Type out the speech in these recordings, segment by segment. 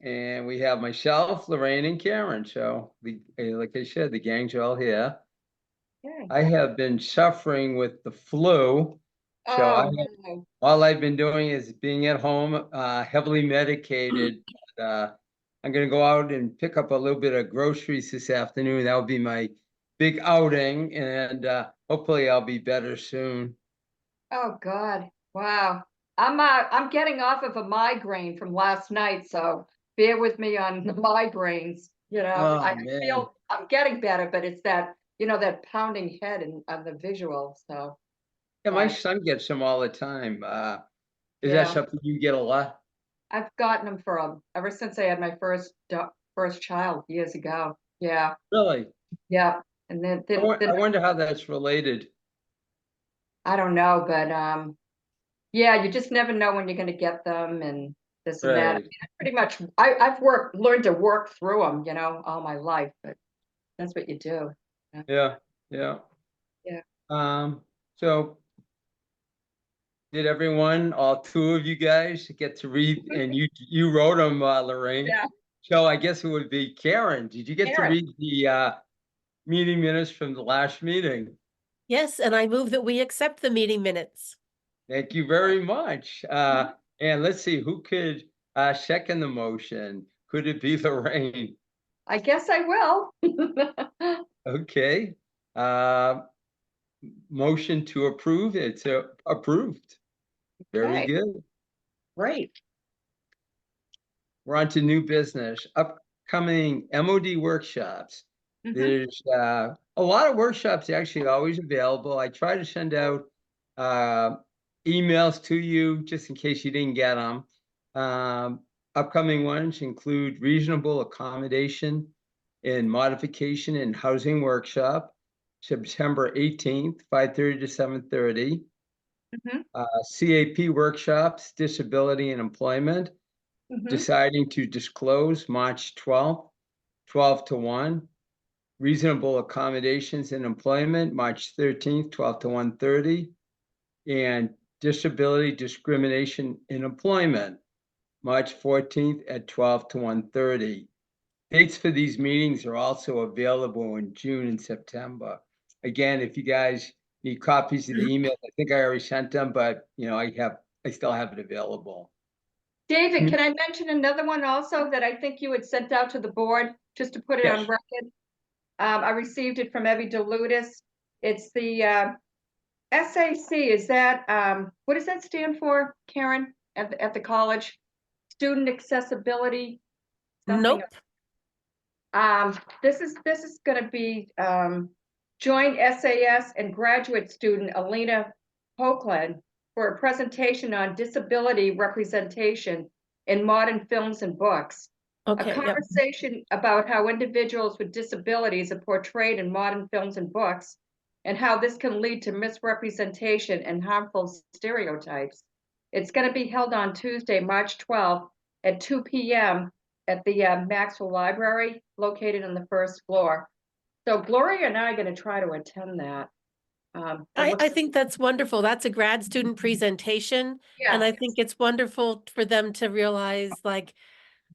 And we have myself, Lorraine, and Karen. So, like I said, the gang's all here. Okay. I have been suffering with the flu. So, Oh, no. all I've been doing is being at home, heavily medicated. I'm going to go out and pick up a little bit of groceries this afternoon. That'll be my big outing. And hopefully, I'll be better soon. Oh, God. Wow. I'm getting off of a migraine from last night, so bear with me on the migraines. I Oh, man. feel I'm getting better, but it's that, that pounding head and on the visual. So, Yeah, my but son gets them all the time. Is that yeah, something you get a lot? I've gotten them for ever since I had my first child years ago. Yeah, Really? yeah. And then I wonder how that's related. I don't know, but yeah, you just never know when you're going to get them and this and that. I Right. mean, pretty much, I've learned to work through them, all my life, but that's what you do. Yeah. Yeah. Yeah. Yeah. Um, so did everyone, all two of you guys, get to read? And you wrote them, Lorraine. Yeah. So I guess it would be Karen. Did you get to Karen. read the meeting minutes from the last meeting? Yes, and I move that we accept the meeting minutes. Thank you very much. Mhm. And let's see who could second the motion. Could it be Lorraine? I guess I will. Okay. Uh, Motion to approve. It's approved. Very Okay, good. great. We're on to new business. Upcoming MOD workshops. Mhm. There's a lot of workshops actually always available. I try to send out uh, emails to you just in case you didn't get them. Upcoming ones include reasonable accommodation and modification and housing workshop, September 18th, 5:30 to 7:30. Mhm. CAP workshops, disability and employment, Mhm. deciding to disclose March 12th, 12 to 1. Reasonable accommodations in employment, March 13th, 12 to 1:30. And disability discrimination in employment, March 14th at 12 to 1:30. Dates for these meetings are also available in June and September. Again, if you guys need copies of the email, I think I already sent them, but I still have it available. David, can I mention another one also that I think you had sent out to the board, just to put it on Yes. record? I received it from Evie DeLutis. It's the SAC. Is that what does that stand for, Karen, at the college? Student accessibility, something. Nope. This is going to be joint SAS and graduate student Alina Hoagland for a presentation on disability representation in modern films and books. A Okay, yep. conversation about how individuals with disabilities are portrayed in modern films and books, and how this can lead to misrepresentation and harmful stereotypes. It's going to be held on Tuesday, March 12th at 2 p.m. at the Maxwell Library, located on the first floor. So Gloria and I are going to try to attend that. I think that's wonderful. That's a grad student presentation. And Yeah, I think it's wonderful for them to realize like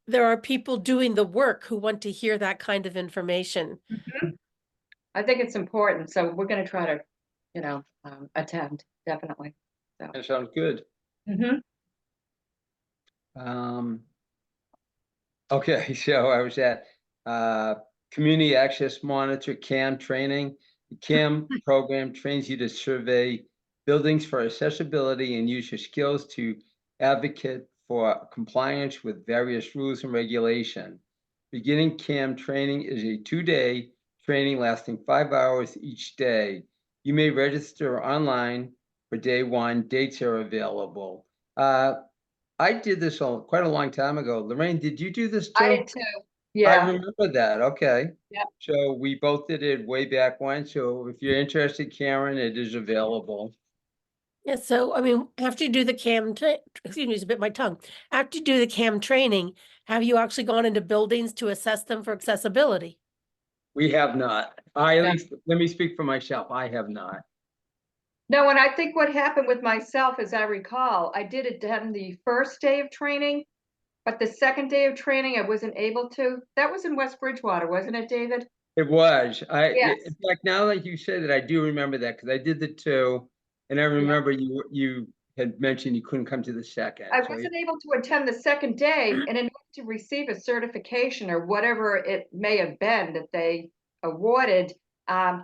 there are people doing the work who want to hear that kind of information. I think it's important. So we're going to try to, attend, definitely. So. That sounds good. Mhm. Okay, so I was at uh, Community Access Monitor CAM training. The CAM program trains you to survey buildings for accessibility and use your skills to advocate for compliance with various rules and regulation. Beginning CAM training is a 2-day training lasting 5 hours each day. You may register online for day one. Dates are available. I did this quite a long time ago. Lorraine, did you do this I too? did too. I Yeah. remember that. Okay. Yeah. So we both did it way back when. So if you're interested, Karen, it is available. Yeah, so I mean, after you do the excuse me, it's a bit my tongue. After you do the CAM training, have you actually gone into buildings to assess them for accessibility? We have not. At Yeah. least let me speak for myself. I have not. No, and I think what happened with myself, as I recall, I did attend the first day of training, But the second day of training, I wasn't able to. That was in West Bridgewater, wasn't it, David? It was. Yes. In fact, now that you say that, I do remember that because I did the 2, and I remember you had mentioned you couldn't come to the second. I So wasn't able to attend the second day, and in order to receive a certification or whatever it may have been that they awarded,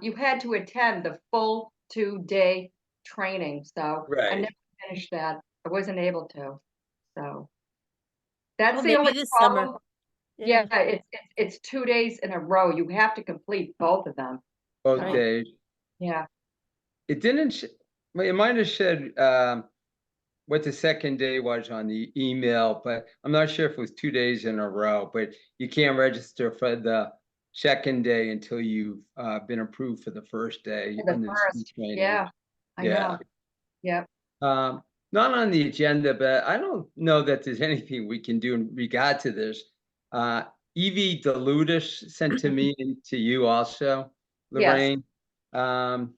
you had to attend the full 2-day training. So I right. never finished that. I wasn't able to. So that's Well, the only maybe this summer. problem. Yeah. Yeah, it's 2 days in a row. You have to complete both of them. Both Right. days. Yeah. It didn't. Well, it might have said what the second day was on the email, but I'm not sure if it was 2 days in a row. But you can't register for the second day until you've been approved for the first day For the under the speed first. training. Yeah, I Yeah. know. Yep. Not on the agenda, but I don't know that there's anything we can do in regard to this. Evie DeLutis sent to me and to you also, Yes. Lorraine.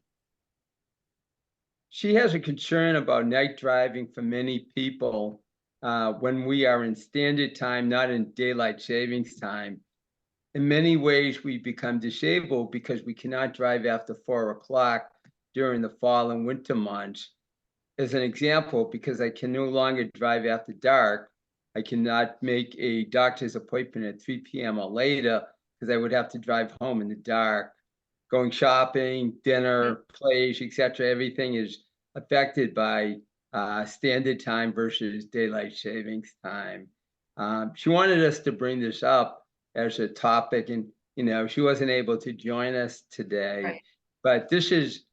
She has a concern about night driving for many people when we are in standard time, not in daylight savings time. In many ways, we become disabled because we cannot drive after 4 o'clock during the fall and winter months. As an example, because I can no longer drive after dark, I cannot make a doctor's appointment at 3 p.m. or later because I would have to drive home in the dark. Going shopping, dinner, plays, etc. Everything is affected by standard time versus daylight savings time. She wanted us to bring this up as a topic, and she wasn't able to join us today. Right. But this is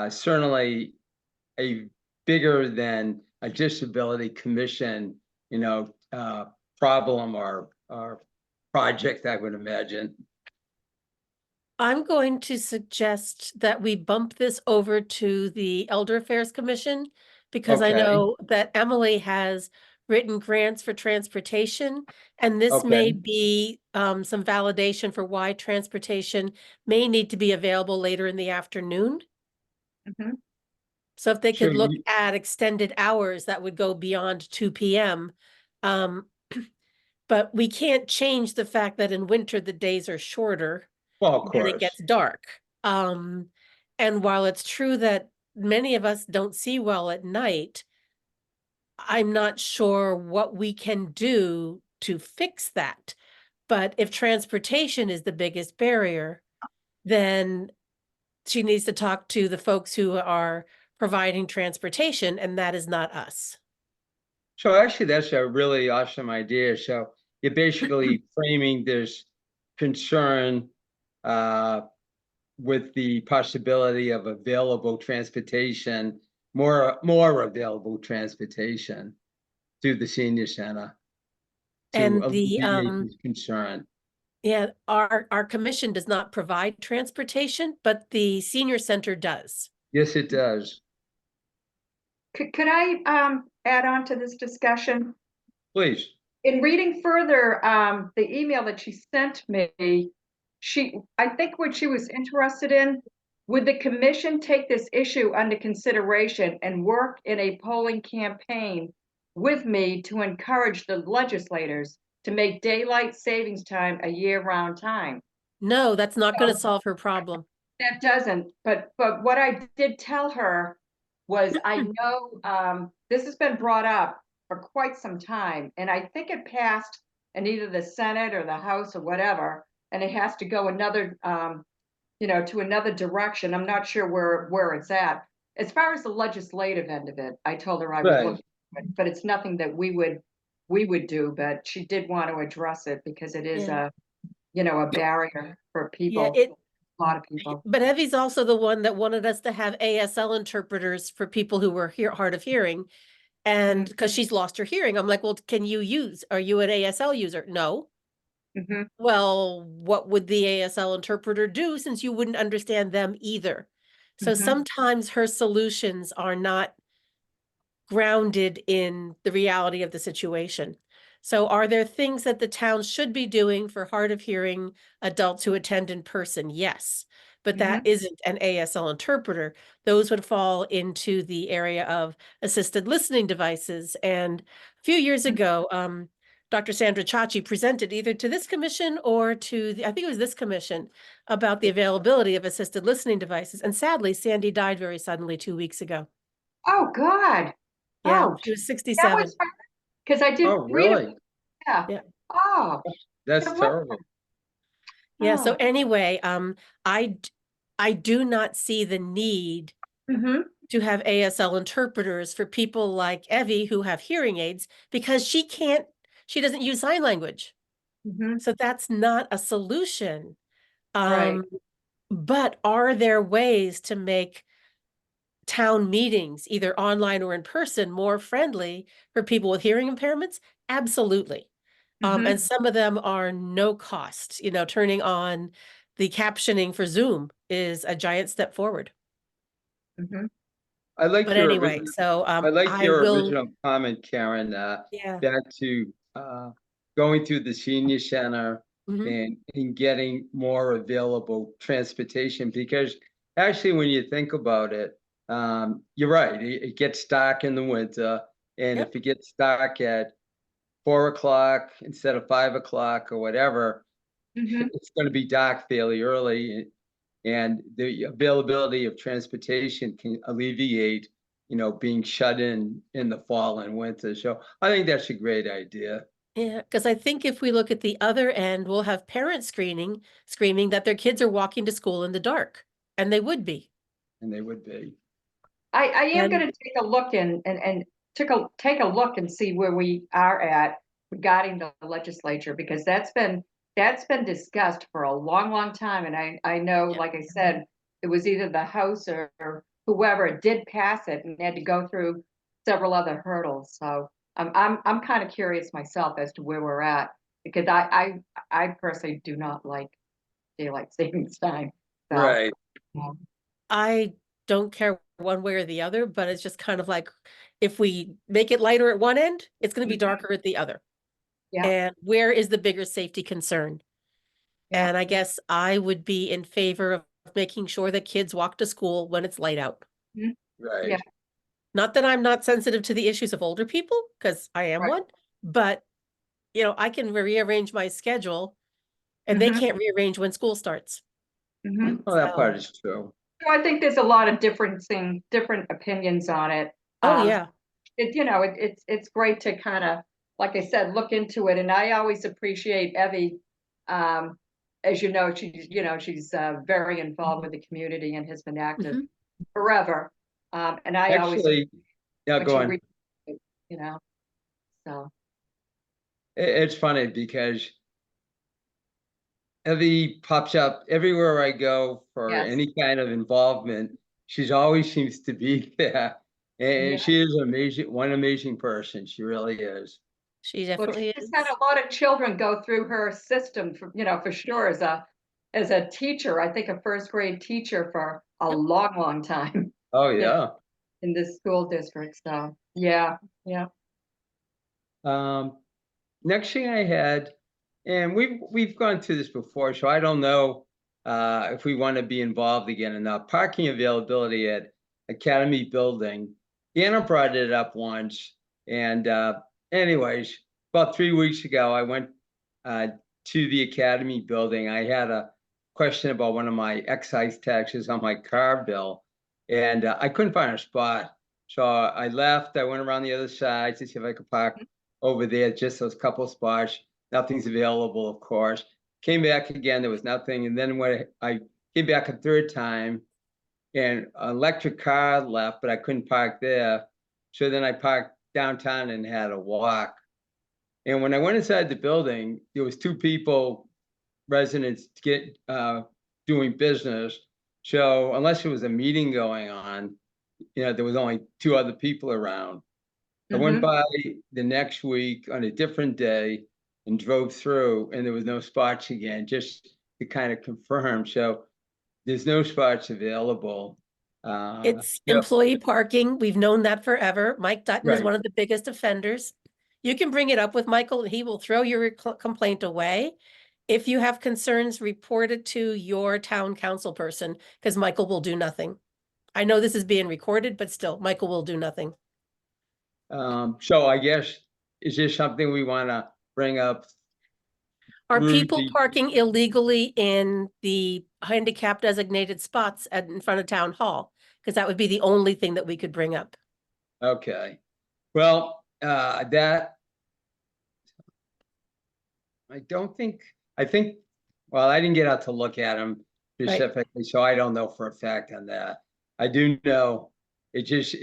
certainly a bigger than a disability commission, problem or project, I would imagine. I'm going to suggest that we bump this over to the Elder Affairs Commission because I Okay. know that Emily has written grants for transportation, and this may Okay. be some validation for why transportation may need to be available later in the afternoon. Mhm. So if they So could look you- at extended hours that would go beyond 2 p.m. But we can't change the fact that in winter the days are shorter Well, of and it course. gets dark. And while it's true that many of us don't see well at night, I'm not sure what we can do to fix that. But if transportation is the biggest barrier, then she needs to talk to the folks who are providing transportation, and that is not us. So actually, that's a really awesome idea. So you're basically framing this concern uh, with the possibility of available transportation, more available transportation through the senior center to And alleviate this concern. yeah, our commission does not provide transportation, but the senior center does. Yes, it does. Could I add on to this discussion? Please. In reading further, the email that she sent me, I think what she was interested in, would the commission take this issue under consideration and work in a polling campaign with me to encourage the legislators to make daylight savings time a year-round time? No, that's not going to solve her problem. That doesn't, but what I did tell her was I know this has been brought up for quite some time, and I think it passed in either the Senate or the House or whatever, and it has to go another to another direction. I'm not sure where it's at. As far as the legislative end of it, I told her I would Right. look, but it's nothing that we would do, but she did want to address it because it is Yeah. a barrier for Yeah, people, a lot of people. but Evie's also the one that wanted us to have ASL interpreters for people who were hard of hearing. And because she's lost her hearing, I'm like, well, are you an ASL user? No. Mm-hmm. Well, what would the ASL interpreter do since you wouldn't understand them either? So Mhm. sometimes her solutions are not grounded in the reality of the situation. So are there things that the town should be doing for hard of hearing adults who attend in person? Yes, but that isn't an ASL interpreter. Those would fall into the area of assisted listening devices. And a few years ago, Dr. Sandra Chachi presented either to this commission or to I think it was this commission about the availability of assisted listening devices. And sadly, Sandy died very suddenly 2 weeks ago. Oh, God. Yeah, Oh, she was that 67. was, because I did Oh, read it. really? Yeah. Yeah. Oh, That's it was- terrible. Yeah. So oh. anyway, I do not see the need Mhm. to have ASL interpreters for people like Evie who have hearing aids because she doesn't use sign language. Mhm. So that's not a solution. Right. But are there ways to make town meetings, either online or in person, more friendly for people with hearing impairments? Absolutely. Mhm. And some of them are no cost. Turning on the captioning for Zoom is a giant step forward. Mhm. I like But your anyway, original, so I like I your will, original comment, Karen, yeah. back to going through the senior center Mhm. and getting more available transportation, because actually, when you think about it, you're right. It gets dark in the winter, and Yep. if it gets dark at 4 o'clock instead of 5 o'clock or whatever, Mhm. it's going to be dark fairly early, and the availability of transportation can alleviate, being shut in the fall and winter. So I think that's a great idea, Yeah, because I think if we look at the other end, we'll have parents screaming that their kids are walking to school in the dark, and they would be. and they would be. I am And gonna take a look and take a look and see where we are at regarding the legislature, because that's been discussed for a long, long time, and I know, Yeah. like I said, it was either the House or whoever did pass it and had to go through several other hurdles, so I'm kind of curious myself as to where we're at, because I personally do not like daylight savings time, so, Right. um, I don't care one way or the other, but it's just kind of like if we make it lighter at one end, it's going to be Mhm. darker at the other. Yeah. And where is the bigger safety concern? Yeah. And I guess I would be in favor of making sure that kids walk to school when it's light out. Mhm. Right. Yeah. Not that I'm not sensitive to the issues of older people, because I am Right. one, but I can rearrange my schedule and they Mhm. can't rearrange when school starts. Mhm. Well, that part So, is true. So I think there's a lot of different opinions on it. oh yeah, It's great to kind of, like I said, look into it. And I always appreciate Evie. Um, as she's very involved with the community and has been active mhm. forever. And I always, Actually, yeah, when go she on. reads, it, so. It's funny because Evie pops up everywhere I go for Yes. any kind of involvement. She's always seems to be there. Yeah. And she is one amazing person. She really is. She Well, definitely she's had is. a lot of children go through her system for sure, as a teacher, I think a first grade teacher for a Yep. long, long time Oh, in yeah. in this school district. So yeah, yeah. Um, Next thing I had, and we've gone through this before, so I don't know if we want to be involved again in that parking availability at Academy Building. Anna brought it up once, and anyways, about 3 weeks ago, I went uh, to the Academy Building. I had a question about one of my excise taxes on my car bill, and I couldn't find a spot. So I left. I went around the other side to see if I could park over there, just those couple spots. Nothing's available, of course. Came back again, there was nothing. And then when I came back a third time, and an electric car left, but I couldn't park there. So then I parked downtown and had a walk. And when I went inside the building, there was two people, residents, doing business. So unless there was a meeting going on, there was only two other people around. I went Hmm. by the next week on a different day and drove through, and there was no spots again, just to kind of confirm. So there's no spots available. It's Yep, employee parking. We've known that forever. Mike Dutton is right. one of the biggest offenders. You can bring it up with Michael and he will throw your complaint away. If you have concerns, report it to your town council person because Michael will do nothing. I know this is being recorded, but still, Michael will do nothing. So I guess, is this something we want to bring up. Are through people the- parking illegally in the handicap designated spots in front of town hall? Because that would be the only thing that we could bring up. Okay, well, that. I don't think, I think, well, I didn't get out to look at them Right. specifically, so I don't know for a fact on that. I do know there's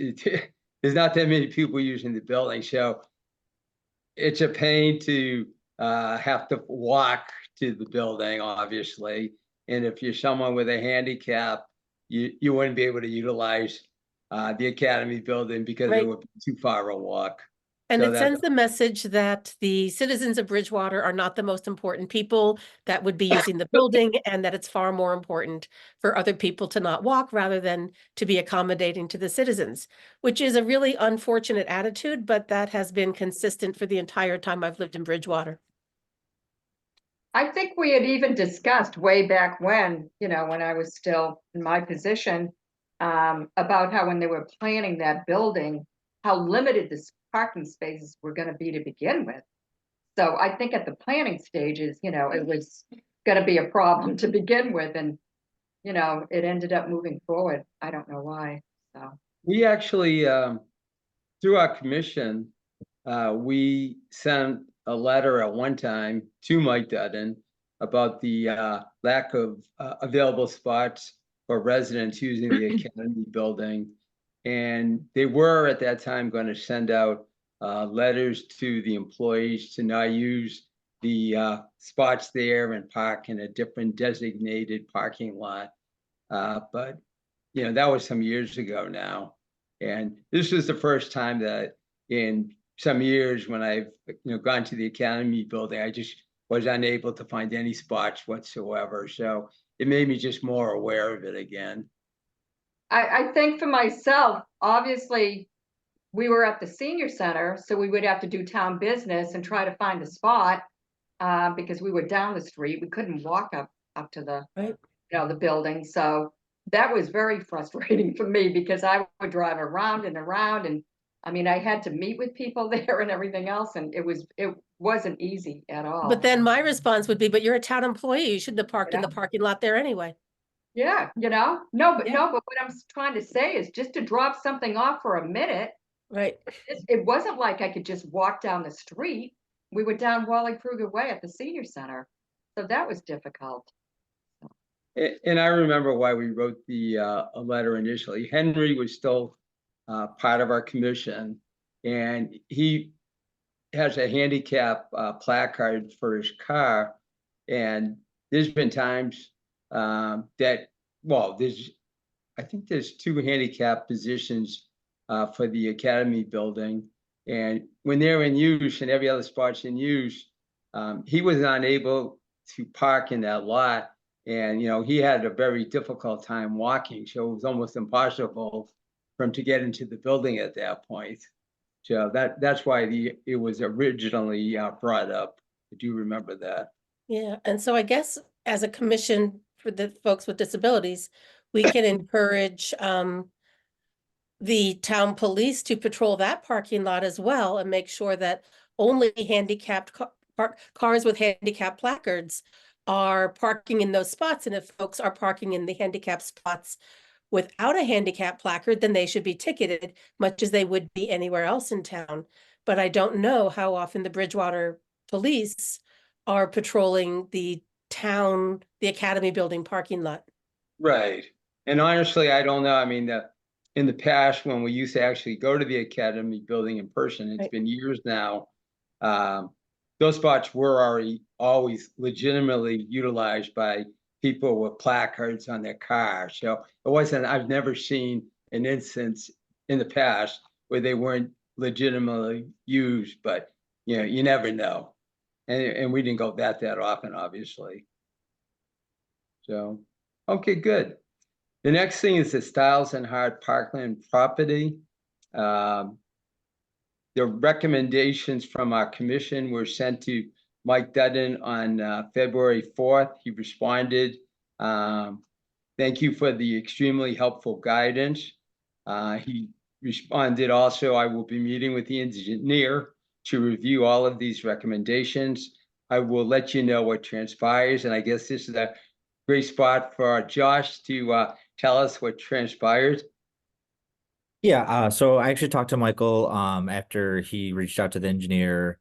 not that many people using the building, so it's a pain to have to walk to the building, obviously. And if you're someone with a handicap, you wouldn't be able to utilize the academy building because it Right. would be too far a walk. And So it sends the message that the citizens of Bridgewater are not the most important people that would be using the building, and that it's far more important for other people to not walk rather than to be accommodating to the citizens, which is a really unfortunate attitude, but that has been consistent for the entire time I've lived in Bridgewater. I think we had even discussed way back when, when I was still in my position, about how when they were planning that building, how limited the parking spaces were gonna be to begin with. So I think at the planning stages, it was gonna be a problem to begin with, and, it ended up moving forward. I don't know why, so. we actually, through our commission, we sent a letter at one time to Mike Dutton about the lack of available spots for residents using the academy building. And they were at that time going to send out letters to the employees to not use the spots there and park in a different designated parking lot. But, that was some years ago now. And this was the first time that in some years when I've gone to the academy building, I just was unable to find any spots whatsoever. So it made me just more aware of it again. I think for myself, obviously, we were at the senior center, so we would have to do town business and try to find a spot, because we were down the street. We couldn't walk up to the, Right. the building. So that was very frustrating for me because I would drive around and around, and I mean, I had to meet with people there and everything else, and it wasn't easy at all. But then my response would be, but you're a town employee. You shouldn't have parked in Yeah. the parking lot there anyway. Yeah, no, but Yeah. what I'm trying to say is just to drop something off for a minute. Right. It wasn't like I could just walk down the street. We were down Wally Kruger Way at the senior center. So that was difficult. And I remember why we wrote the a letter initially. Henry was still part of our commission, and he has a handicap placard for his car. And there's been times that, well, I think there's 2 handicap positions for the academy building. And when they're in use and every other spot's in use, he was unable to park in that lot. And, he had a very difficult time walking. So it was almost impossible for him to get into the building at that point. So that's why it was originally brought up. I do remember that. Yeah, and so I guess as a commission for the folks with disabilities, we can encourage the town police to patrol that parking lot as well and make sure that only handicapped cars with handicap placards are parking in those spots. And if folks are parking in the handicap spots without a handicap placard, then they should be ticketed, much as they would be anywhere else in town. But I don't know how often the Bridgewater police are patrolling the academy building parking lot. Right. And honestly, I don't know. I mean, in the past, when we used to actually go to the academy building in person, it's Right. been years now. Those spots were always legitimately utilized by people with placards on their car. So I've never seen an instance in the past where they weren't legitimately used, but you never know. And we didn't go that often, obviously. So, okay, good. The next thing is the Stiles and Hart Parkland property. The recommendations from our commission were sent to Mike Dutton on February 4th. He responded. Thank you for the extremely helpful guidance. He responded also, I will be meeting with the engineer to review all of these recommendations. I will let you know what transpires, and I guess this is a great spot for Josh to tell us what transpired. Yeah, so I actually talked to Michael after he reached out to the engineer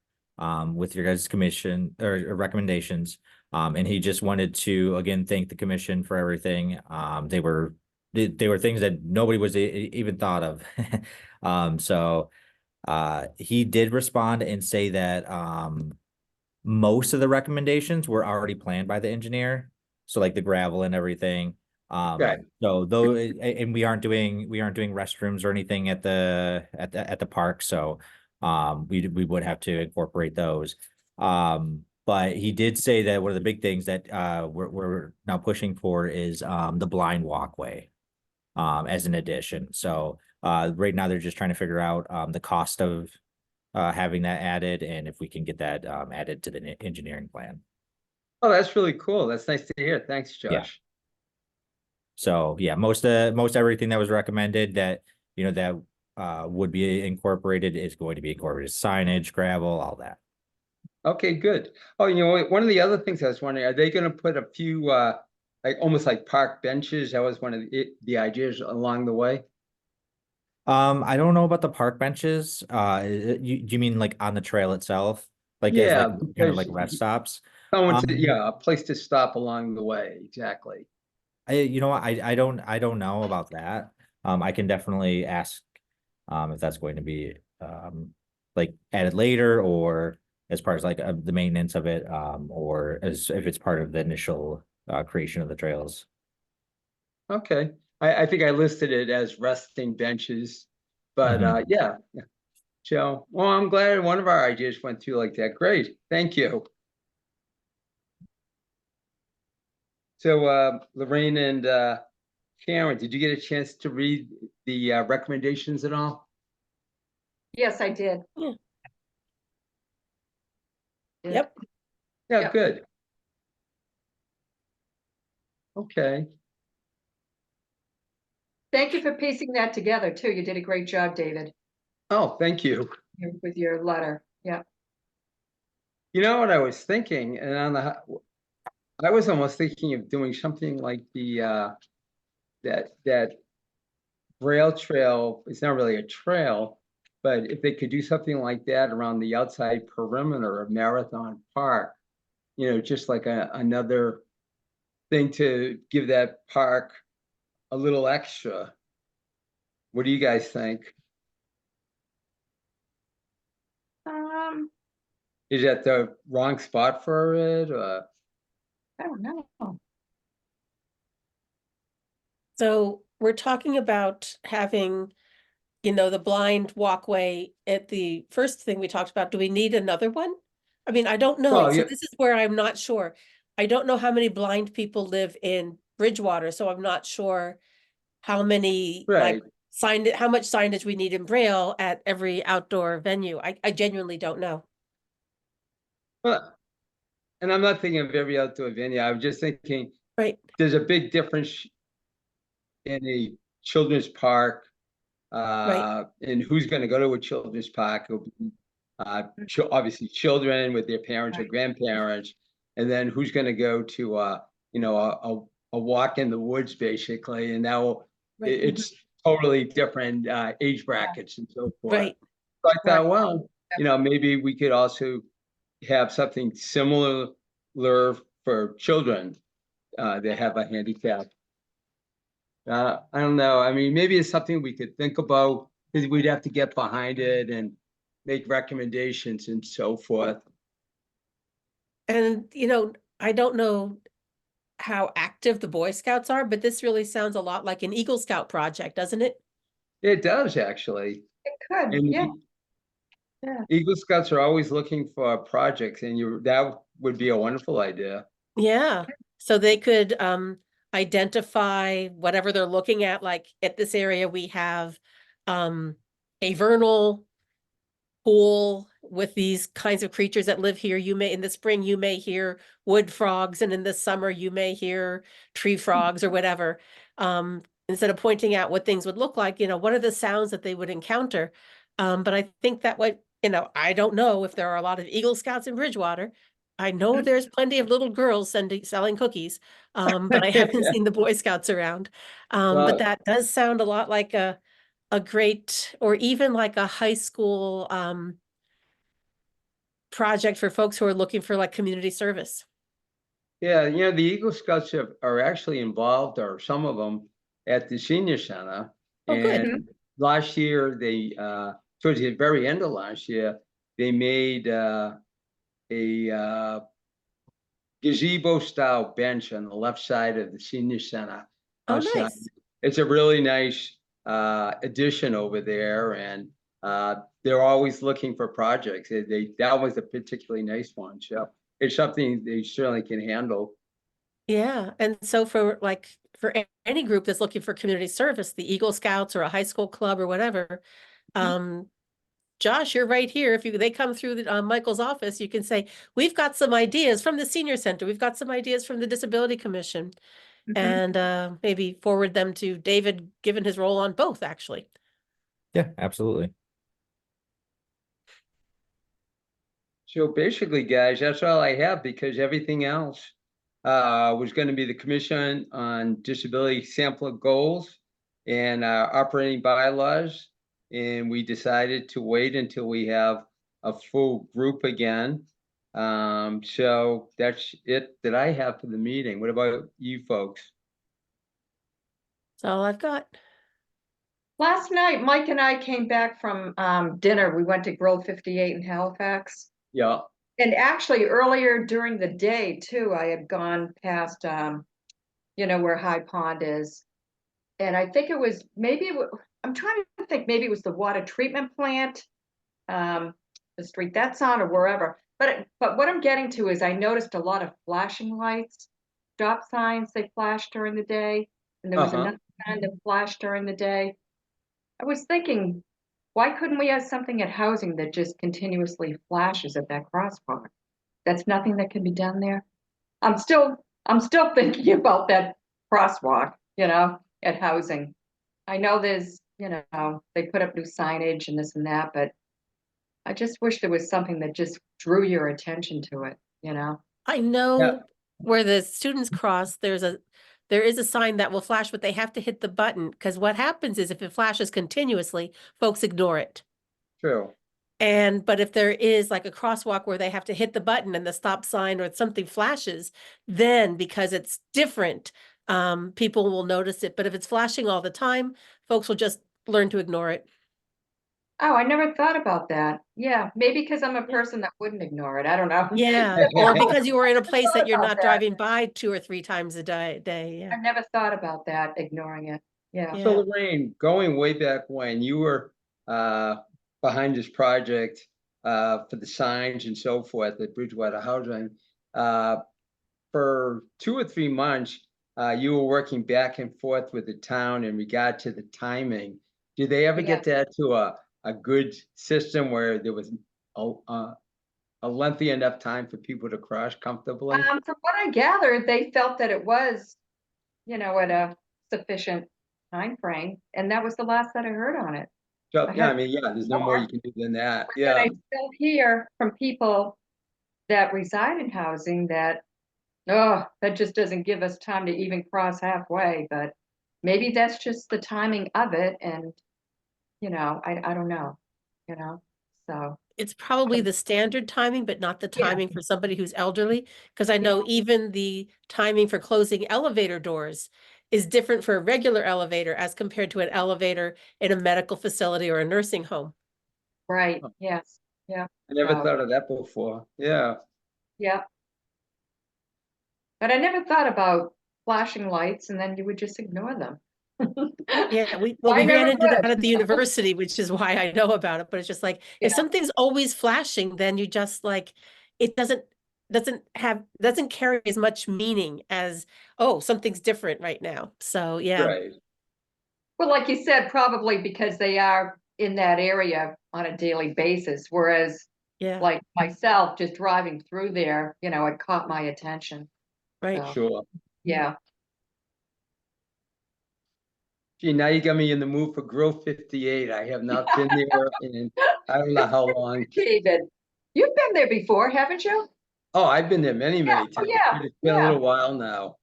with your guys' commission or recommendations. And he just wanted to again thank the commission for everything. They were things that nobody was even thought of. So he did respond and say that most of the recommendations were already planned by the engineer. So like the gravel and everything. Right. So though, and we aren't doing restrooms or anything at the park. So, we would have to incorporate those. But he did say that one of the big things that, we're now pushing for is, the blind walkway, as an addition. So, right now they're just trying to figure out, the cost of, having that added and if we can get that, added to the engineering plan. Oh, that's really cool. That's nice to hear. Thanks, Yeah. Josh. So yeah, most everything that was recommended that, that would be incorporated is going to be incorporated. Signage, gravel, all that. Okay, good. Oh, one of the other things I was wondering, are they gonna put a few like almost like park benches? That was one of the ideas along the way. I don't know about the park benches. You mean like on the trail itself? Like as Yeah, like kind of like because rest stops? yeah, a place to stop along the way, exactly. I don't know about that. I can definitely ask if that's going to be like added later or as part of like the maintenance of it, or as if it's part of the initial creation of the trails. Okay. I think I listed it as resting benches, but Mhm. yeah. So, well, I'm glad one of our ideas went through like that. Great, thank you. So, Lorraine and Karen, did you get a chance to read the recommendations at all? Yes, I did. Yeah. Yeah. Yep. Yeah, Yeah. good. Okay. Thank you for piecing that together too. You did a great job, David, Oh, thank you. with your letter. Yeah. You know what I was thinking, and I was almost thinking of doing something like the that rail trail. It's not really a trail, but if they could do something like that around the outside perimeter of Marathon Park, just like another thing to give that park a little extra. What do you guys think? Is that the wrong spot for it? I don't know. So we're talking about having, the blind walkway at the first thing we talked about. Do we need another one? I mean, I don't know. Well, So yeah. this is where I'm not sure. I don't know how many blind people live in Bridgewater, so I'm not sure how many Right. how much signage we need in Braille at every outdoor venue. I genuinely don't know. Well, and I'm not thinking of every outdoor venue. I'm just thinking Right. there's a big difference in a children's park, and who's going to go to a children's park. It'll be, obviously children with their parents or Right. grandparents, and then who's going to go to a walk in the woods basically, and now Right. it's totally different age brackets and so forth. Right. So I thought, Right. well, maybe we could also have something similar for children that have a handicap. I don't know. I mean, maybe it's something we could think about because we'd have to get behind it and make recommendations and so forth. And, I don't know how active the Boy Scouts are, but this really sounds a lot like an Eagle Scout project, doesn't it? It does actually. It could, And yeah. Yeah. Eagle Scouts are always looking for projects, and that would be a wonderful idea. Yeah. So they could identify whatever they're looking at, like at this area we have a vernal pool with these kinds of creatures that live here. In the spring you may hear wood frogs, and in the summer you may hear tree frogs or whatever. Instead of pointing out what things would look like, what are the sounds that they would encounter? But I think that you know, I don't know if there are a lot of Eagle Scouts in Bridgewater. I know there's plenty of little girls selling cookies, but I haven't seen the Boy Scouts around. But Well, that does sound a lot like a great, or even like a high school project for folks who are looking for like community service. yeah, you know, the Eagle Scouts are actually involved, or some of them, at the senior center. Oh, good. And last year, they, towards the very end of last year, they made a gazebo style bench on the left side of the senior center. Oh, outside. nice. It's a really nice addition over there, and they're always looking for projects. That was a particularly nice one. So it's something they certainly can handle. Yeah, and so for like for any group that's looking for community service, the Eagle Scouts or a high school club or whatever, Josh, you're right here. If they come through Michael's office, you can say, we've got some ideas from the senior center. We've got some ideas from the Disability Commission, and maybe forward them to David, given his role on both, actually. Yeah, absolutely. So basically, guys, that's all I have, because everything else was going to be the Commission on Disability Sample Goals and operating bylaws. And we decided to wait until we have a full group again. So that's it that I have for the meeting. What about you folks? That's all I've got. Last night, Mike and I came back from dinner. We went to Grill 58 in Halifax. Yeah. And actually earlier during the day too, I had gone past, you know, where High Pond is. And I think it was, I'm trying to think, maybe it was the water treatment plant, the street that's on, or wherever. But what I'm getting to is I noticed a lot of flashing lights, stop signs, they flash during the day. And there was another kind that flashed during the day. I was thinking, why couldn't we have something at housing that just continuously flashes at that crosswalk? That's nothing that can be done there. I'm still thinking about that crosswalk, you know, at housing. I know there's, you know, they put up new signage and this and that, but I just wish there was something that just drew your attention to it, you know? I know where the students cross, there is a sign that will flash, but they have to hit the button, because what happens is if it flashes continuously, folks ignore it. True. But if there is like a crosswalk where they have to hit the button and the stop sign or something flashes, then because it's different, people will notice it. But if it's flashing all the time, folks will just learn to ignore it. Oh, I never thought about that. Yeah, maybe because I'm a person that wouldn't ignore it. I don't know. Yeah, or because you were in a place that you're about not that. driving by 2 or 3 times a day. Yeah. I never thought about that, ignoring it. Yeah. Yeah. So Lorraine, going way back when you were behind this project for the signs and so forth at Bridgewater Housing, for 2 or 3 months, you were working back and forth with the town in regard to the timing. Did they ever get that to a good system where there was a lengthy enough time for people to cross comfortably? From what I gathered, they felt that it was, you know, at a sufficient time frame, and that was the last that I heard on it. So, I yeah, I had mean, yeah, there's no more you can do than that. But Yeah. I still hear from people that reside in housing that, oh, that just doesn't give us time to even cross halfway, but maybe that's just the timing of it, and, you know, I don't know, you know, so. It's probably the standard timing, but not the Yeah. timing for somebody who's elderly. Because I Yeah. know even the timing for closing elevator doors is different for a regular elevator as compared to an elevator in a medical facility or a nursing home. Right, Huh. yes, yeah, I never so, thought of that before. Yeah. yeah. But I never thought about flashing lights and then you would just ignore them. Yeah, we I ran never into could. that at the university, which is why I know about it. But it's just like Yeah. if something's always flashing, then you just like it doesn't carry as much meaning as, oh, something's different right now. So yeah. Right. Well, like you said, probably because they are in that area on a daily basis, whereas Yeah, like myself, just driving through there, you know, it caught my attention. right. So, Sure. yeah. Gee, now you got me in the mood for Grill 58. I have not been there in, I don't know how long. David, you've been there before, haven't you? Oh, I've been there many, many oh, times. yeah, But it's been a yeah. little while now.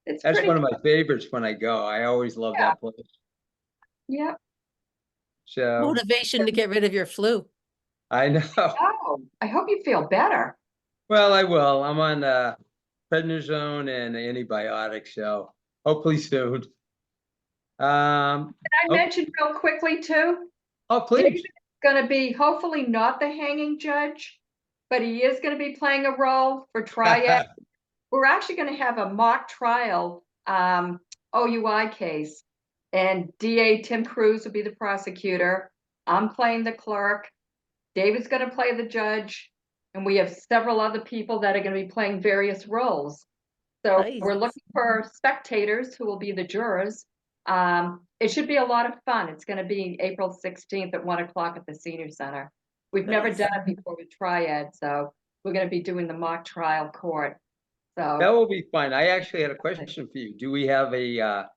It's That's pretty, one of my favorites when I go. I always love Yeah. that place. yeah. So Motivation to get rid of your flu. I know. Oh, I hope you feel better. Well, I will. I'm on prednisone and antibiotics, so hopefully soon. Can I Oh, mention real quickly too? oh, please. David's gonna be hopefully not the hanging judge, but he is gonna be playing a role for Triad. We're actually gonna have a mock trial, OUI case. And DA Tim Cruz will be the prosecutor. I'm playing the clerk. David's gonna play the judge. And we have several other people that are gonna be playing various roles. So Nice. we're looking for spectators who will be the jurors. It should be a lot of fun. It's gonna be April 16th at 1 o'clock at the Senior Center. We've never Nice. done it before with Triad, so we're gonna be doing the mock trial court. That So, will be fun. I actually had a question for you. Do we have a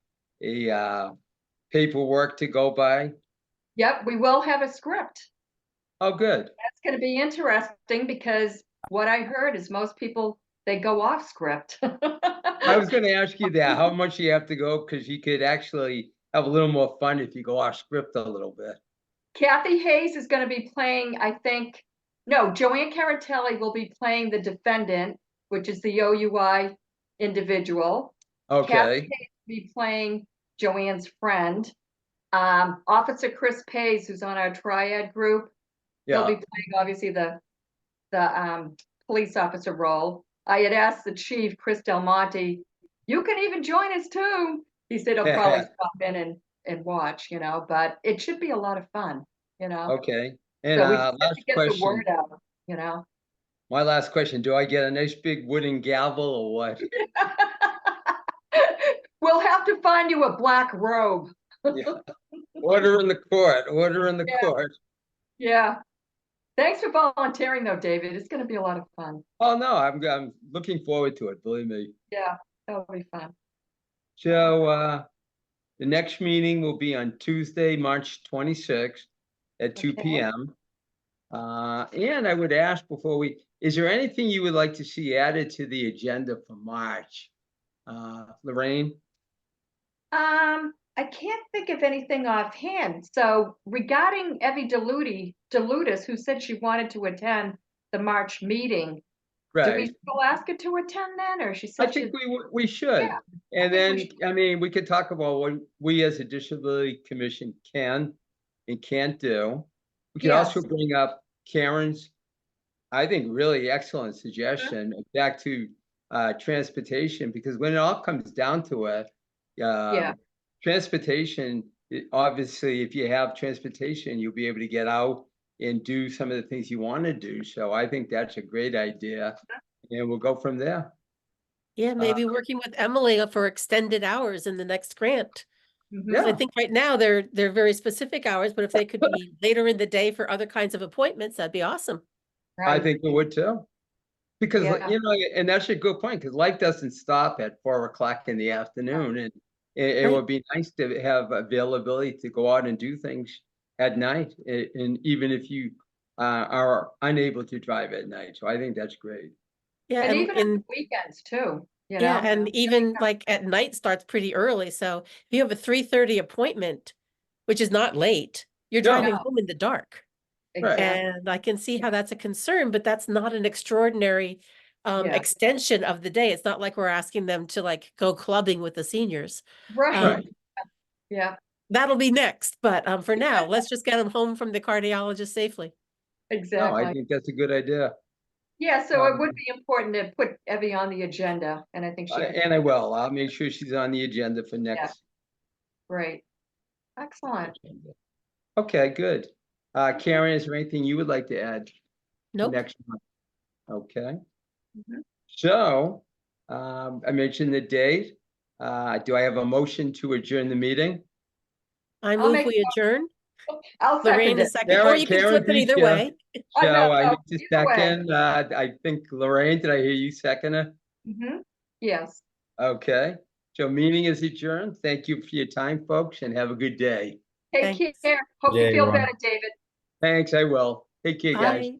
paperwork to go by? yep, we will have a script. Oh, good. That's gonna be interesting because what I heard is most people, they go off script. I was gonna ask you that, how much you have to go, because you could actually have a little more fun if you go off script a little bit. Kathy Hayes is gonna be playing, I think, no, Joanne Caratelli will be playing the defendant, which is the OUI individual. Kathy Okay, Hayes will be playing Joanne's friend. Officer Chris Pays, who's on our Triad group, he'll be yeah. playing obviously the police officer role. I had asked the chief, Chris Del Monte, you can even join us too. He said he'll probably stop in and watch, but it should be a lot of fun, Okay, and So we just have last to get the question, word out. my last question, do I get a nice big wooden gavel or what? We'll have to find you a black robe. Yeah. Order in the court, order in the Yeah. court. Yeah. Thanks for volunteering though, David. It's gonna be a lot of fun. Oh, no, I'm looking forward to it, believe me. Yeah, that'll be fun. So, the next meeting will be on Tuesday, March 26th at 2 Okay. p.m. And I would ask is there anything you would like to see added to the agenda for March? Lorraine? I can't think of anything offhand. So regarding Evie Delutis, who said she wanted to attend the March meeting, do we Right. still ask her to attend then, or she I said think she? we should. Yeah, And think we then, should. I mean, we could talk about what we as a disability commission can and can't do. We could also Yes. bring up Karen's, I think, really excellent suggestion back to transportation, because when it all comes down to it, Yeah. transportation, obviously, if you have transportation, you'll be able to get out and do some of the things you want to do. So I think that's a great idea, and we'll go from there. Yeah, maybe working with Emily for extended hours in the next grant. Mhm. 'Cause I Yeah. think right now they're very specific hours, but if they could be later in the day for other kinds of appointments, that'd be awesome. I Right. think it would too. Because, Yeah. and that's a good point, because life doesn't stop at 4 o'clock in the afternoon, and it Right. would be nice to have availability to go out and do things at night, and even if you are unable to drive at night. So I think that's great. Yeah, And even on and the weekends too, yeah, and even like at night starts pretty early. So if you have a 3:30 appointment, which is not late, you're No. driving No. home in the dark. Right. Exactly. And I can see how that's a concern, but that's not an extraordinary Yeah. extension of the day. It's not like we're asking them to like go clubbing with the seniors. Right. Right. Yeah, That'll be next, but for now, let's just get them home from the cardiologist safely. No, I exactly. think that's a good idea. Yeah, so it would Um, be important to put Evie on the agenda, and I think she could, And I will. I'll make sure she's on the agenda for next. great. Excellent. agenda. Okay, good. Karen, is there anything you would like to add Nope. next month? Okay. Mhm. So, I mentioned the date. Do I have a motion to adjourn the meeting? I I'll move make we adjourn. I'll Lorraine second is it. second, or Karen- you can Karen flip it beat either ya. way. Oh, So no, I no, need to either way. second, I think Lorraine, did I hear you second it? Mhm. Yes, Okay. So meeting is adjourned. Thank you for your time, folks, and have a good day. Take Thanks. care. Hope Yeah, you feel everyone. better, David. Thanks, I will. Take care, guys. Bye.